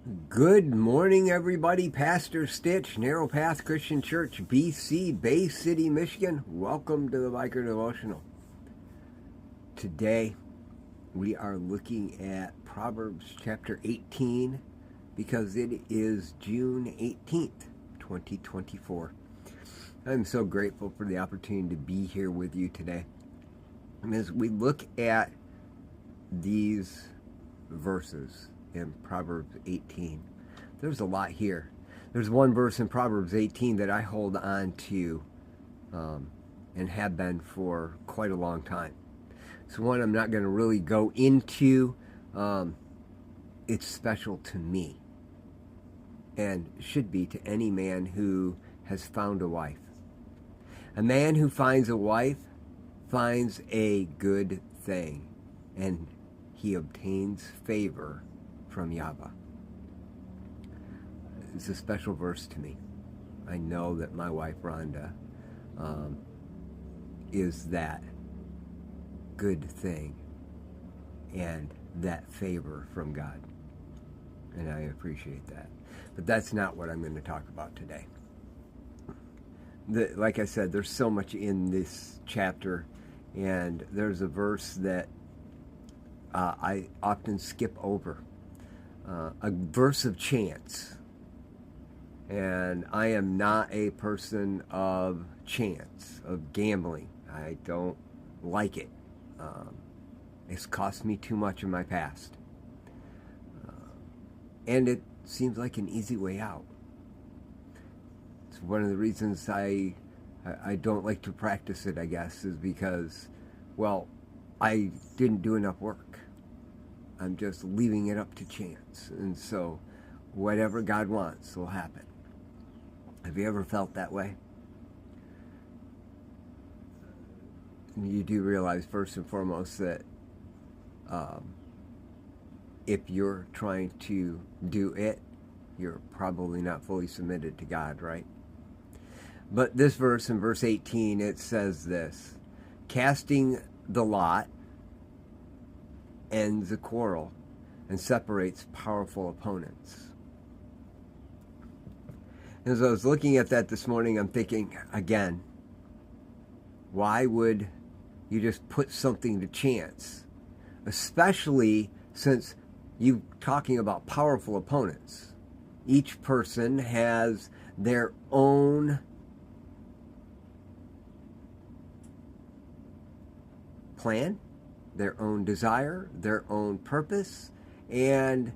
Good morning, everybody. Pastor Stitch, Narrow Path Christian Church, BC, Bay City, Michigan. Welcome to the Biker Devotional. Today, we are looking at Proverbs chapter 18 because it is June 18th, 2024. I'm so grateful for the opportunity to be here with you today. And as we look at these verses in Proverbs 18, there's a lot here. There's one verse in Proverbs 18 that I hold on to and have been for quite a long time. It's one I'm not going to really go into. It's special to me and should be to any man who has found a wife. A man who finds a wife finds a good thing, and he obtains favor from Yahweh. It's a special verse to me. I know that my wife Rhonda is that good thing and that favor from God, and I appreciate that. But that's not what I'm going to talk about today. Like I said, there's so much in this chapter, and there's a verse that I often skip over. A verse of chance. And I am not a person of chance, of gambling. I don't like it. It's cost me too much in my past. And it seems like an easy way out. It's one of the reasons I don't like to practice it, I guess, is because, well, I didn't do enough work. I'm just leaving it up to chance. And so whatever God wants will happen. Have you ever felt that way? You do realize, first and foremost, that if you're trying to do it, you're probably not fully submitted to God, right? But this verse, in verse 18, it says this: casting the lot ends a quarrel and separates powerful opponents. As I was looking at that this morning, I'm thinking, again, why would you just put something to chance? Especially since you're talking about powerful opponents. Each person has their own plan, their own desire, their own purpose, and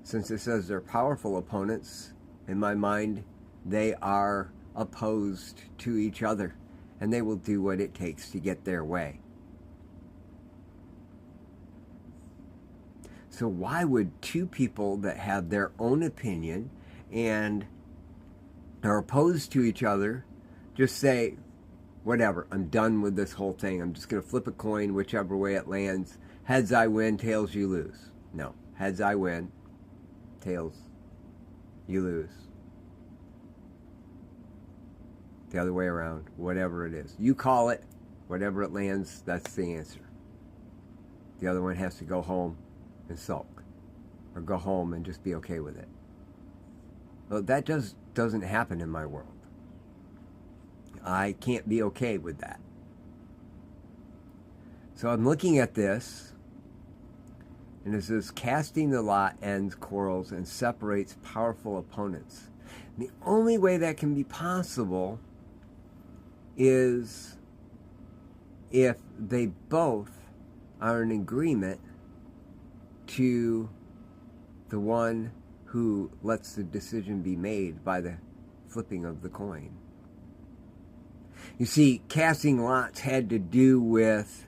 since it says they're powerful opponents, in my mind, they are opposed to each other, and they will do what it takes to get their way. So why would two people that have their own opinion and are opposed to each other just say, whatever, I'm done with this whole thing. I'm just going to flip a coin whichever way it lands. Heads I win, tails you lose. No, heads I win, tails you lose. The other way around, whatever it is. You call it, whatever it lands, that's the answer. The other one has to go home and sulk, or go home and just be okay with it. Well, that just doesn't happen in my world. I can't be okay with that. So I'm looking at this, and it says, casting the lot ends quarrels and separates powerful opponents. And the only way that can be possible is if they both are in agreement to the one who lets the decision be made by the flipping of the coin. You see, casting lots had to do with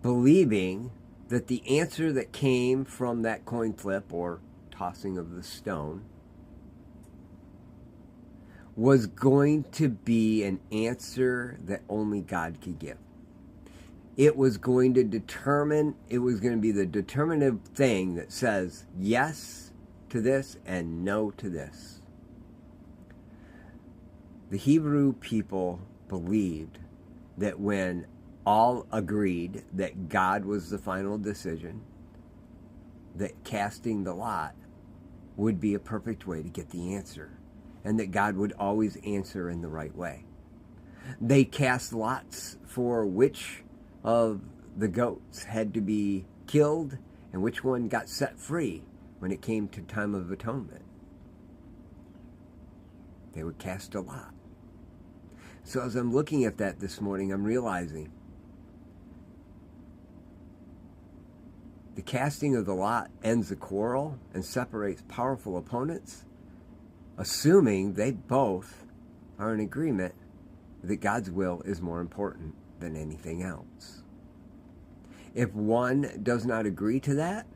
believing that the answer that came from that coin flip or tossing of the stone was going to be an answer that only God could give. It was going to be the determinative thing that says yes to this and no to this. The Hebrew people believed that when all agreed that God was the final decision, that casting the lot would be a perfect way to get the answer, and that God would always answer in the right way. They cast lots for which of the goats had to be killed and which one got set free when it came to time of atonement. They would cast a lot. So as I'm looking at that this morning, I'm realizing the casting of the lot ends the quarrel and separates powerful opponents, assuming they both are in agreement that God's will is more important than anything else. If one does not agree to that,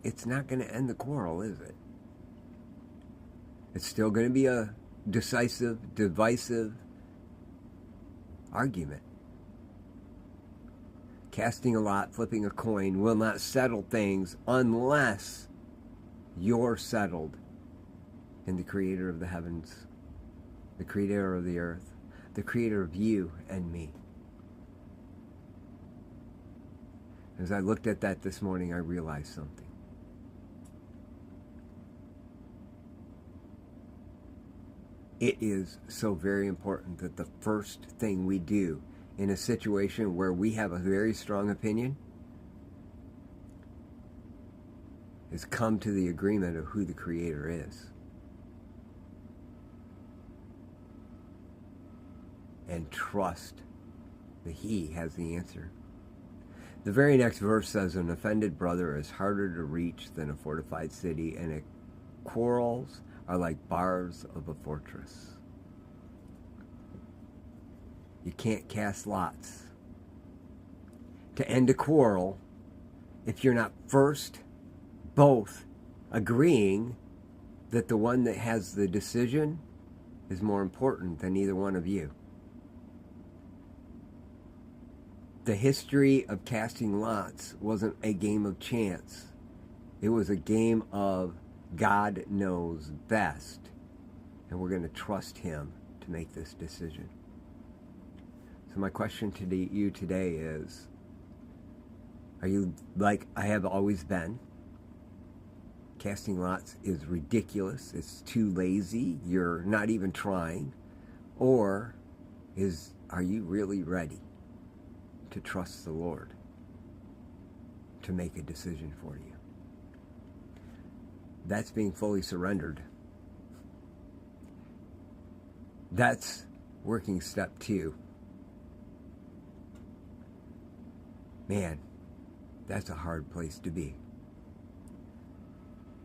it's not going to end the quarrel, is it? It's still going to be a decisive, divisive argument. Casting a lot, flipping a coin will not settle things unless you're settled in the Creator of the heavens, the Creator of the earth, the Creator of you and me. As I looked at that this morning, I realized something. It is so very important that the first thing we do in a situation where we have a very strong opinion is come to the agreement of who the Creator is. And trust that He has the answer. The very next verse says, an offended brother is harder to reach than a fortified city, and quarrels are like bars of a fortress. You can't cast lots to end a quarrel if you're not first both agreeing that the one that has the decision is more important than either one of you. The history of casting lots wasn't a game of chance. It was a game of God knows best, and we're going to trust Him to make this decision. So my question to you today is, are you like I have always been? Casting lots is ridiculous. It's too lazy. You're not even trying. Or are you really ready to trust the Lord to make a decision for you? That's being fully surrendered. That's working step 2. Man, that's a hard place to be.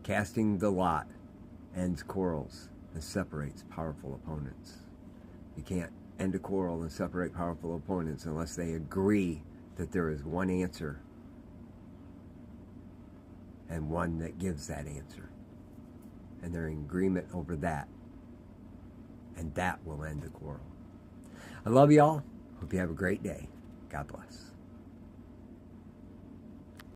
Casting the lot ends quarrels and separates powerful opponents. You can't end a quarrel and separate powerful opponents unless they agree that there is one answer and one that gives that answer. And they're in agreement over that. And that will end the quarrel. I love y'all. Hope you have a great day. God bless.